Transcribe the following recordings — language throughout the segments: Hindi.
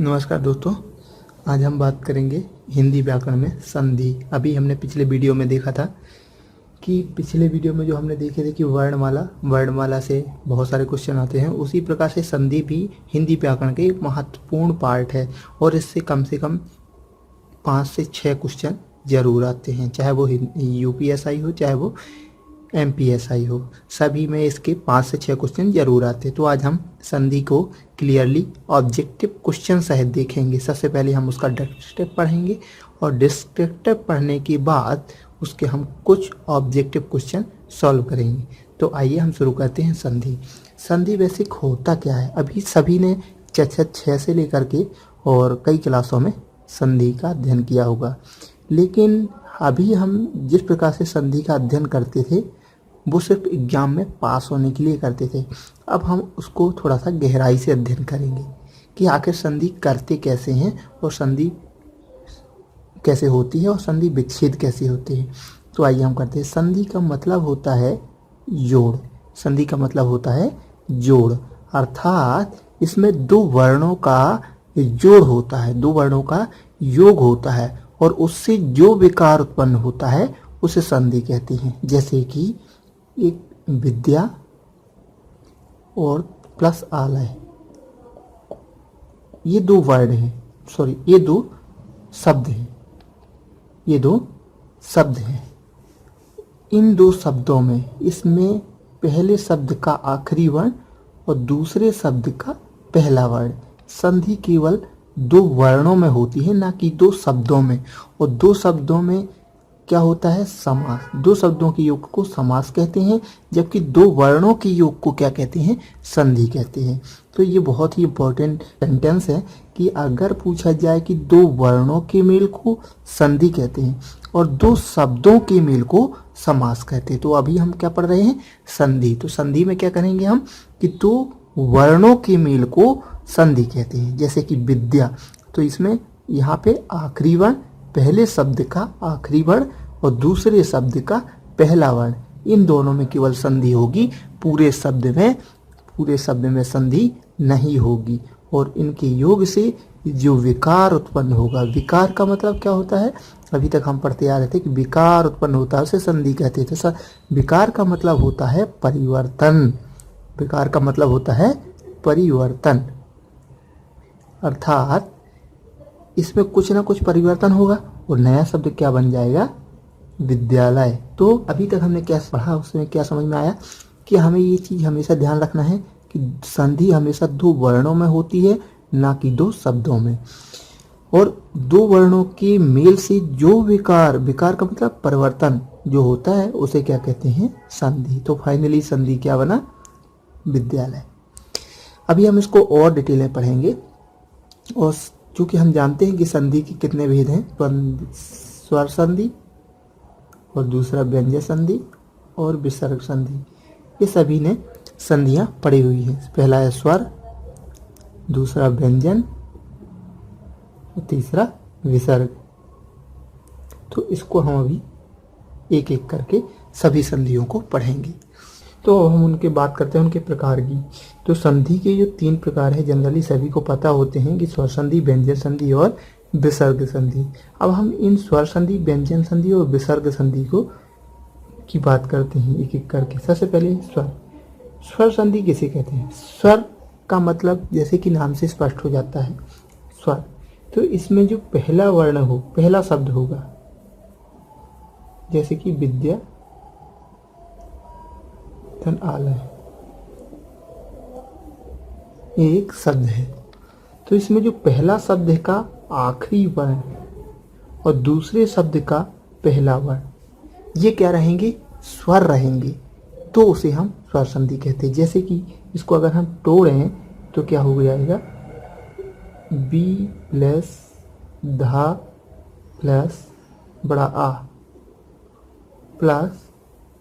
नमस्कार दोस्तों, आज हम बात करेंगे हिंदी व्याकरण में संधि। अभी हमने पिछले वीडियो में देखा था कि पिछले वीडियो में जो हमने देखे थे कि वर्णमाला से बहुत सारे क्वेश्चन आते हैं, उसी प्रकार से संधि भी हिंदी व्याकरण के एक महत्वपूर्ण पार्ट है और इससे कम से कम 5 से 6 क्वेश्चन जरूर आते हैं, चाहे वो यूपीएसआई हो चाहे वो एमपीएसआई हो, सभी में इसके 5 से 6 क्वेश्चन जरूर आते हैं। तो आज हम संधि को क्लियरली ऑब्जेक्टिव क्वेश्चन सहित देखेंगे। सबसे पहले हम उसका डिस्क्रिप्टिव पढ़ेंगे और डिस्क्रिप्टिव पढ़ने के बाद उसके हम कुछ ऑब्जेक्टिव क्वेश्चन सॉल्व करेंगे। तो आइए हम शुरू करते हैं। संधि बेसिक होता क्या है? अभी सभी ने कक्षा 6 से लेकर के और कई क्लासों में संधि का अध्ययन किया होगा, लेकिन अभी हम जिस प्रकार से संधि का अध्ययन करते थे वो सिर्फ एग्जाम में पास होने के लिए करते थे। अब हम उसको थोड़ा सा गहराई से अध्ययन करेंगे कि आखिर संधि करते कैसे हैं और संधि कैसे होती है और संधि विच्छेद कैसे होते हैं। तो आइए हम करते हैं। संधि का मतलब होता है जोड़। संधि का मतलब होता है जोड़, अर्थात इसमें दो वर्णों का जोड़ होता है, दो वर्णों का योग होता है और उससे जो विकार उत्पन्न होता है उसे संधि कहते हैं। जैसे कि एक विद्या और प्लस आलय, ये दो वर्ड हैं, ये दो शब्द हैं, ये दो शब्द हैं। इन दो शब्दों में इसमें पहले शब्द का आखिरी वर्ण और दूसरे शब्द का पहला वर्ण, संधि केवल दो वर्णों में होती है, ना कि दो शब्दों में। और दो शब्दों में क्या होता है? समास। दो शब्दों के योग को समास कहते हैं, जबकि दो वर्णों के योग को क्या कहते हैं? संधि कहते हैं। तो ये बहुत ही इंपॉर्टेंट सेंटेंस है कि अगर पूछा जाए कि दो वर्णों के मेल को संधि कहते हैं और दो शब्दों के मेल को समास कहते हैं। तो अभी हम क्या पढ़ रहे हैं? संधि। तो संधि में क्या करेंगे हम कि दो वर्णों के मेल को संधि कहते हैं। जैसे कि विद्या, तो इसमें यहाँ पे आखिरी वर्ण, पहले शब्द का आखिरी वर्ण और दूसरे शब्द का पहला वर्ण, इन दोनों में केवल संधि होगी, पूरे शब्द में संधि नहीं होगी। और इनके योग से जो विकार उत्पन्न होगा, विकार का मतलब क्या होता है? अभी तक हम पढ़ते आ रहे थे कि विकार उत्पन्न होता है उसे संधि कहते थे। तो विकार का मतलब होता है परिवर्तन। विकार का मतलब होता है परिवर्तन, अर्थात इसमें कुछ ना कुछ परिवर्तन होगा और नया शब्द क्या बन जाएगा? विद्यालय। तो अभी तक हमने क्या पढ़ा, उसमें क्या समझ में आया कि हमें ये चीज हमेशा ध्यान रखना है कि संधि हमेशा दो वर्णों में होती है, ना कि दो शब्दों में। और दो वर्णों के मेल से जो विकार का मतलब परिवर्तन जो होता है उसे क्या कहते हैं? संधि। तो फाइनली संधि क्या बना? विद्यालय। अभी हम इसको और डिटेल में पढ़ेंगे और चूंकि हम जानते हैं कि संधि के कितने भेद हैं, स्वर संधि और दूसरा व्यंजक संधि और विसर्ग संधि, ये सभी ने संधियां पढ़ी हुई हैं। पहला है स्वर, दूसरा व्यंजन और तीसरा विसर्ग। तो इसको हम अभी एक एक करके सभी संधियों को पढ़ेंगे। तो हम उनके बात करते हैं उनके प्रकार की। तो संधि के जो 3 प्रकार है जनरली सभी को पता होते हैं कि स्वर संधि, व्यंजन संधि और विसर्ग संधि। अब हम इन स्वर संधि, व्यंजन संधि और विसर्ग संधि की बात करते हैं एक एक करके। सबसे पहले स्वर संधि किसे कहते हैं? स्वर का मतलब जैसे कि नाम से स्पष्ट हो जाता है, स्वर। तो इसमें जो पहला वर्ण हो, पहला शब्द होगा, जैसे कि विद्या आलय, एक शब्द है। तो इसमें जो पहला शब्द का आखिरी वर्ण और दूसरे शब्द का पहला वर्ण, ये क्या रहेंगे? स्वर रहेंगे। तो उसे हम स्वर संधि कहते हैं। जैसे कि इसको अगर हम तोड़ें तो क्या हो जाएगा? बी प्लस धा प्लस बड़ा आ प्लस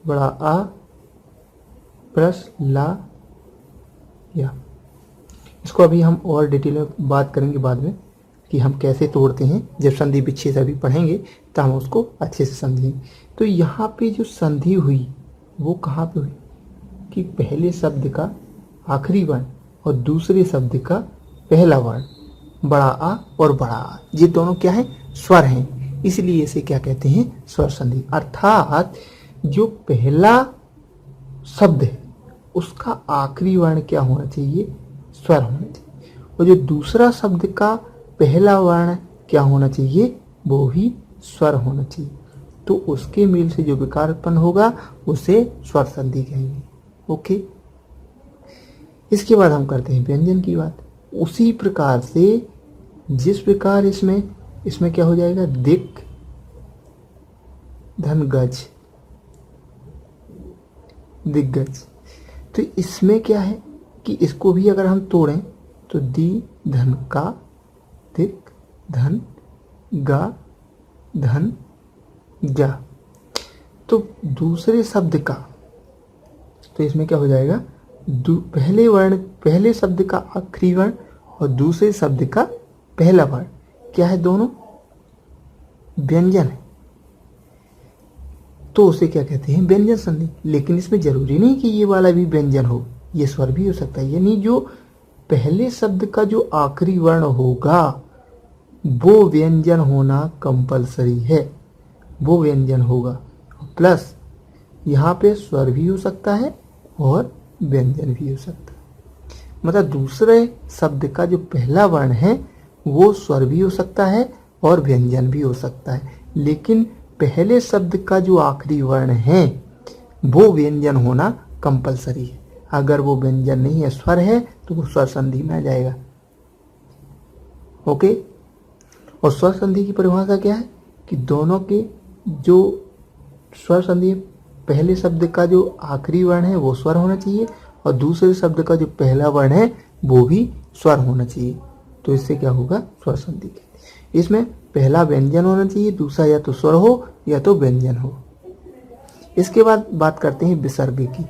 बड़ा आ प्लस ला या। इसको अभी हम और डिटेल में बात करेंगे बाद में कि हम कैसे तोड़ते हैं। जब संधि विच्छेद अभी पढ़ेंगे तो हम उसको अच्छे से समझेंगे। तो यहाँ पे जो संधि हुई वो कहाँ पे हुई कि पहले शब्द का आखिरी वर्ण और दूसरे शब्द का पहला वर्ण, बड़ा आ और बड़ा आ, ये दोनों क्या है, स्वर हैं, इसलिए इसे क्या कहते हैं, स्वर संधि। अर्थात जो पहला शब्द है उसका आखिरी वर्ण क्या होना चाहिए, स्वर होना चाहिए, और जो दूसरा शब्द का पहला वर्ण क्या होना चाहिए, वो भी स्वर होना चाहिए। तो उसके मेल से जो विकार उत्पन्न होगा उसे स्वर संधि कहेंगे। ओके, इसके बाद हम करते हैं व्यंजन की बात। उसी प्रकार से जिस प्रकार इसमें क्या हो जाएगा, दिक धन गज, दिग्गज। तो इसमें क्या है कि इसको भी अगर हम तोड़ें तो दी धन का, दिक धन गा धन जा। तो दूसरे शब्द का, तो इसमें क्या हो जाएगा, पहले शब्द का आखिरी वर्ण और दूसरे शब्द का पहला वर्ण क्या है, दोनों व्यंजन है, तो उसे क्या कहते हैं, व्यंजन संधि। लेकिन इसमें जरूरी नहीं कि ये वाला भी व्यंजन हो, ये स्वर भी हो सकता है। यानी जो पहले शब्द का जो आखिरी वर्ण होगा वो व्यंजन होना कंपलसरी है, वो व्यंजन होगा। प्लस यहाँ पे स्वर भी हो सकता है और व्यंजन भी हो सकता है। मतलब दूसरे शब्द का जो पहला वर्ण है वो स्वर भी हो सकता है और व्यंजन भी हो सकता है, लेकिन पहले शब्द का जो आखिरी वर्ण है वो व्यंजन होना कंपलसरी है। अगर वो व्यंजन नहीं है, स्वर है, तो वो स्वर संधि में आ जाएगा। ओके, और स्वर संधि की परिभाषा क्या है कि दोनों के जो स्वर संधि, पहले शब्द का जो आखिरी वर्ण है वो स्वर होना चाहिए और दूसरे शब्द का जो पहला वर्ण है वो भी स्वर होना चाहिए। तो इससे क्या होगा, स्वर संधि। इसमें पहला व्यंजन होना चाहिए, दूसरा या तो स्वर हो या तो व्यंजन हो। इसके बाद बात करते हैं विसर्ग की।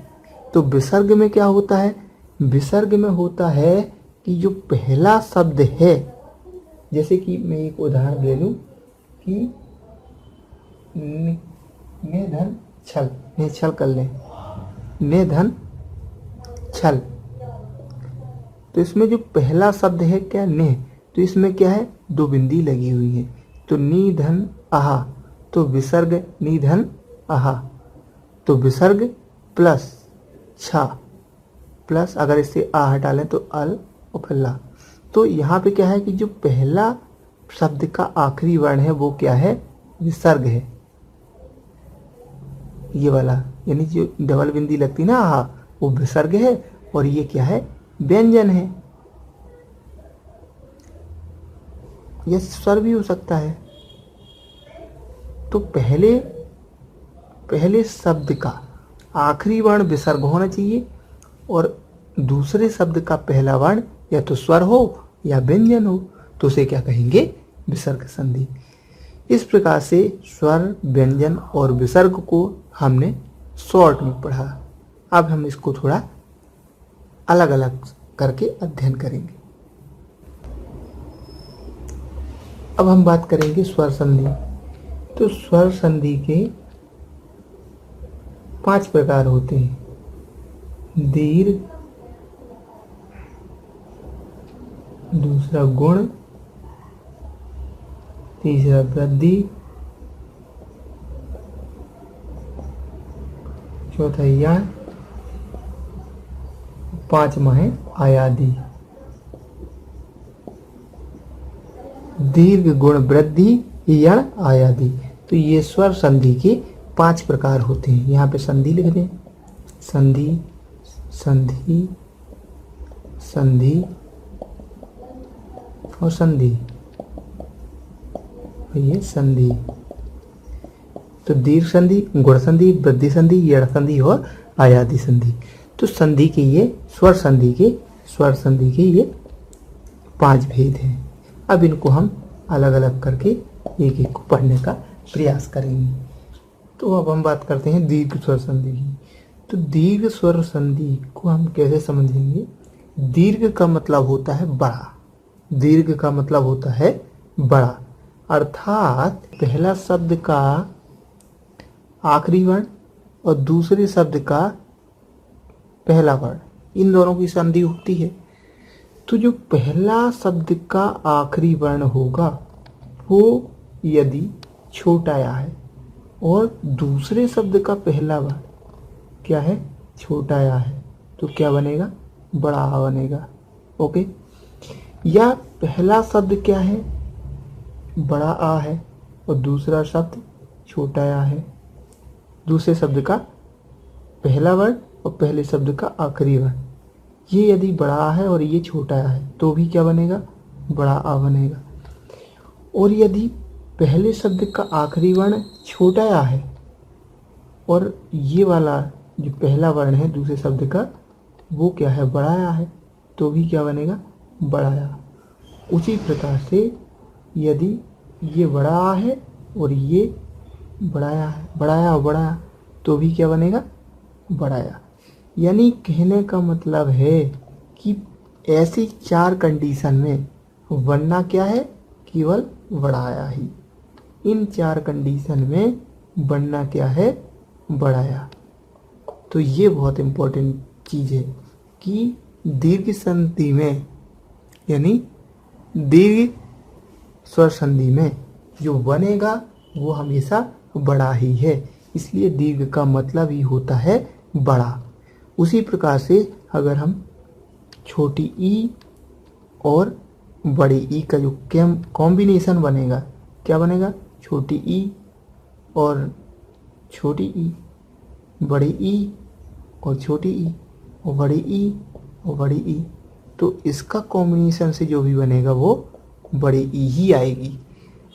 तो विसर्ग में क्या होता है, विसर्ग में होता है कि जो पहला शब्द है, जैसे कि मैं एक उदाहरण ले लूं कि निधन छल, छल कर लें, निधन छल। तो इसमें जो पहला शब्द है क्या, ने, तो इसमें क्या है, दो बिंदी लगी हुई है, तो निधन आहा, तो विसर्ग निधन आहा, तो विसर्ग प्लस छा प्लस, अगर इससे आ हटा लें तो अल और फिर ला। तो यहाँ पे क्या है कि जो पहला शब्द का आखिरी वर्ण है वो क्या है, विसर्ग है, ये वाला, यानी जो डबल बिंदी लगती ना आहा, वो विसर्ग है, और ये क्या है, व्यंजन है। यह स्वर भी हो सकता है। तो पहले शब्द का आखिरी वर्ण विसर्ग होना चाहिए और दूसरे शब्द का पहला वर्ण या तो स्वर हो या व्यंजन हो, तो उसे क्या कहेंगे, विसर्ग संधि। इस प्रकार से स्वर, व्यंजन और विसर्ग को हमने शॉर्ट में पढ़ा। अब हम इसको थोड़ा अलग अलग करके अध्ययन करेंगे। अब हम बात करेंगे स्वर संधि। तो स्वर संधि के 5 प्रकार होते हैं। दीर्घ, दूसरा गुण, तीसरा वृद्धि, चौथा यण, पांचवा है आयादी। दीर्घ, गुण, वृद्धि, यण, आयादी। तो ये स्वर संधि के 5 प्रकार होते हैं। यहाँ पे संधि लिख दें, संधि, संधि, संधि और संधि, ये संधि। तो दीर्घ संधि, गुण संधि, वृद्धि संधि, यण संधि और आयादी संधि। तो संधि के ये स्वर संधि के ये 5 भेद हैं। अब इनको हम अलग अलग करके एक एक को पढ़ने का प्रयास करेंगे। तो अब हम बात करते हैं दीर्घ स्वर संधि की। तो दीर्घ स्वर संधि को हम कैसे समझेंगे। दीर्घ का मतलब होता है बड़ा, दीर्घ का मतलब होता है बड़ा, अर्थात पहला शब्द का आखिरी वर्ण और दूसरे शब्द का पहला वर्ण, इन दोनों की संधि होती है। तो जो पहला शब्द का आखिरी वर्ण होगा वो यदि छोटा या है और दूसरे शब्द का पहला वर्ण क्या है, छोटा या है, तो क्या बनेगा, बड़ा आ बनेगा। ओके, या पहला शब्द क्या है, बड़ा आ है और दूसरा शब्द छोटा या है। दूसरे शब्द का पहला वर्ण और पहले शब्द का आखिरी वर्ण, ये यदि बड़ा आ है और ये छोटा आ है तो भी क्या बनेगा, बड़ा आ बनेगा। और यदि पहले शब्द का आखिरी वर्ण छोटा आ है और ये वाला जो पहला वर्ण है दूसरे शब्द का वो क्या है, बड़ा आ है, तो भी क्या बनेगा, बड़ा आ। उसी प्रकार से यदि ये बड़ा आ है और ये बड़ा आ है, बड़ा आ और बड़ा आ, तो भी क्या बनेगा, बड़ा आ। यानी कहने का मतलब है कि ऐसी 4 कंडीशन में बनना क्या है, केवल बड़ा आ ही। इन 4 कंडीशन में बनना क्या है, बड़ा आ। तो ये बहुत इम्पोर्टेंट चीज़ है कि दीर्घ संधि में यानी दीर्घ स्वर संधि में जो बनेगा वो हमेशा बड़ा ही है, इसलिए दीर्घ का मतलब ही होता है बड़ा। उसी प्रकार से अगर हम छोटी ई और बड़ी ई का जो कॉम्बिनेशन बनेगा, क्या बनेगा, छोटी ई और छोटी ई, बड़ी ई और छोटी ई और बड़ी ई और बड़ी ई, तो इसका कॉम्बिनेशन से जो भी बनेगा वो बड़ी ई ही आएगी।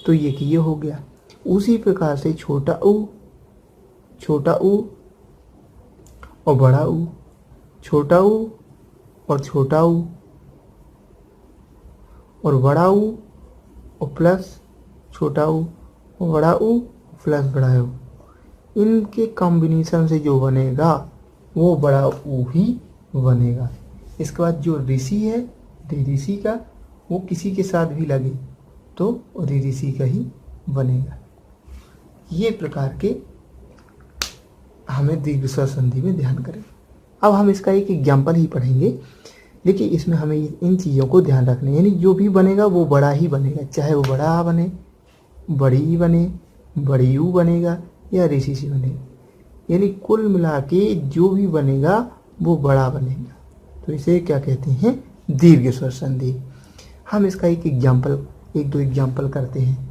तो ये हो गया। उसी प्रकार से छोटा ऊ और बड़ा ऊ, छोटा ऊ और छोटा ऊ और बड़ा ऊ और प्लस छोटा ऊ और बड़ा ऊ प्लस बड़ा ऊ, इनके कॉम्बिनेशन से जो बनेगा वो बड़ा ऊ ही बनेगा। इसके बाद जो ऋषि है ऋषि का, वो किसी के साथ भी लगे तो ऋषि का ही बनेगा। ये प्रकार के हमें दीर्घ स्वर संधि में ध्यान करें। अब हम इसका एक एग्जाम्पल ही पढ़ेंगे, लेकिन इसमें हमें इन चीज़ों को ध्यान रखना है। यानी जो भी बनेगा वो बड़ा ही बनेगा, चाहे वो बड़ा आ बने, बड़ी ई बने, बड़ी यू बनेगा या ऋषि सी बनेगा। यानी कुल मिला के जो भी बनेगा वो बड़ा बनेगा। तो इसे क्या कहते हैं, दीर्घ स्वर संधि। हम इसका एक दो एग्जाम्पल करते हैं।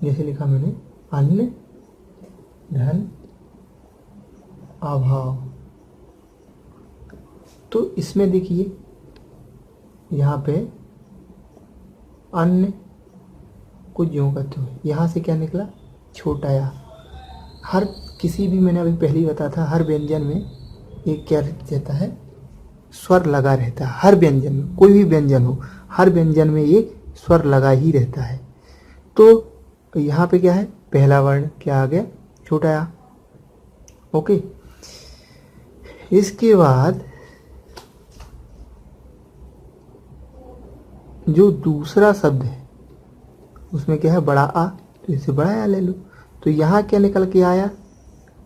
जैसे लिखा मैंने, अन्न धन अभाव। तो इसमें देखिए यहाँ पे अन्न कुछ यूँ करते हुए यहाँ से क्या निकला, छोटा या। हर किसी भी, मैंने अभी पहले ही बताया था, हर व्यंजन में एक क्या रहता है, स्वर लगा रहता है। हर व्यंजन में, कोई भी व्यंजन हो, हर व्यंजन में एक स्वर लगा ही रहता है। तो यहाँ पे क्या है, पहला वर्ण क्या आ गया, छोटा या। ओके, इसके बाद जो दूसरा शब्द है उसमें क्या है, बड़ा आ, तो इसे बड़ा आ ले लो। तो यहाँ क्या निकल के आया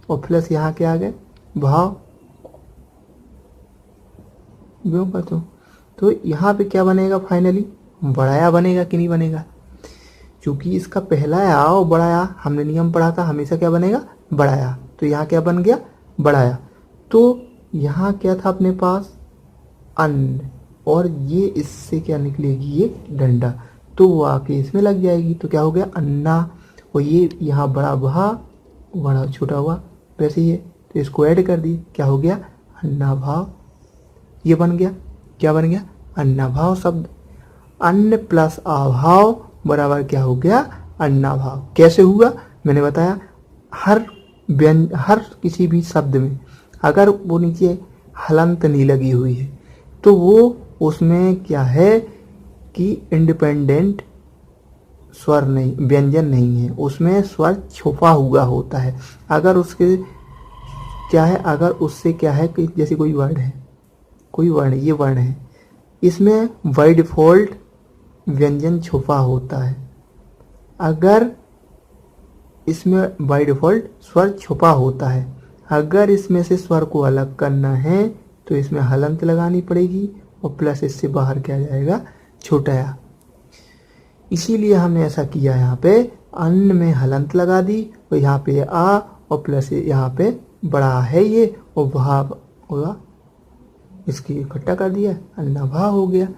और प्लस यहाँ क्या आ गया, भाव क्यों का। तो यहाँ पे क्या बनेगा, फाइनली बड़ा आ बनेगा कि नहीं बनेगा। क्योंकि इसका पहला आ और बड़ा आ, हमने नियम पढ़ा था हमेशा क्या बनेगा, बड़ा आ। तो यहाँ क्या बन गया, बड़ा आ। तो यहाँ क्या था अपने पास, अन्न, और ये इससे क्या निकलेगी, ये डंडा, तो वो आके इसमें लग जाएगी। तो क्या हो गया, अन्ना। और ये यहाँ बड़ा भा, बड़ा छोटा हुआ, वैसे ही है, तो इसको ऐड कर दिए, क्या हो गया, अन्ना भाव। ये बन गया, क्या बन गया, अन्ना भाव शब्द। अन्न प्लस अभाव बराबर क्या हो गया, अन्ना भाव। कैसे हुआ, मैंने बताया, हर किसी भी शब्द में अगर वो नीचे हलंत नहीं लगी हुई है तो वो उसमें क्या है कि इंडिपेंडेंट स्वर नहीं, व्यंजन नहीं है, उसमें स्वर छुपा हुआ होता है। अगर उसके क्या है, अगर उससे क्या है कि जैसे कोई वर्ड है, ये वर्ण है, इसमें बाय डिफॉल्ट व्यंजन छुपा होता है। अगर इसमें बाय डिफॉल्ट स्वर छुपा होता है, अगर इसमें से स्वर को अलग करना है तो इसमें हलंत लगानी पड़ेगी और प्लस इससे बाहर क्या जाएगा, छोटा या। इसीलिए हमने ऐसा किया, यहाँ पे अन्न में हलंत लगा दी और यहाँ पे आ और प्लस यहाँ पे बड़ा है ये और वहा होगा, इसकी इकट्ठा कर दिया, अन्नभा हो गया।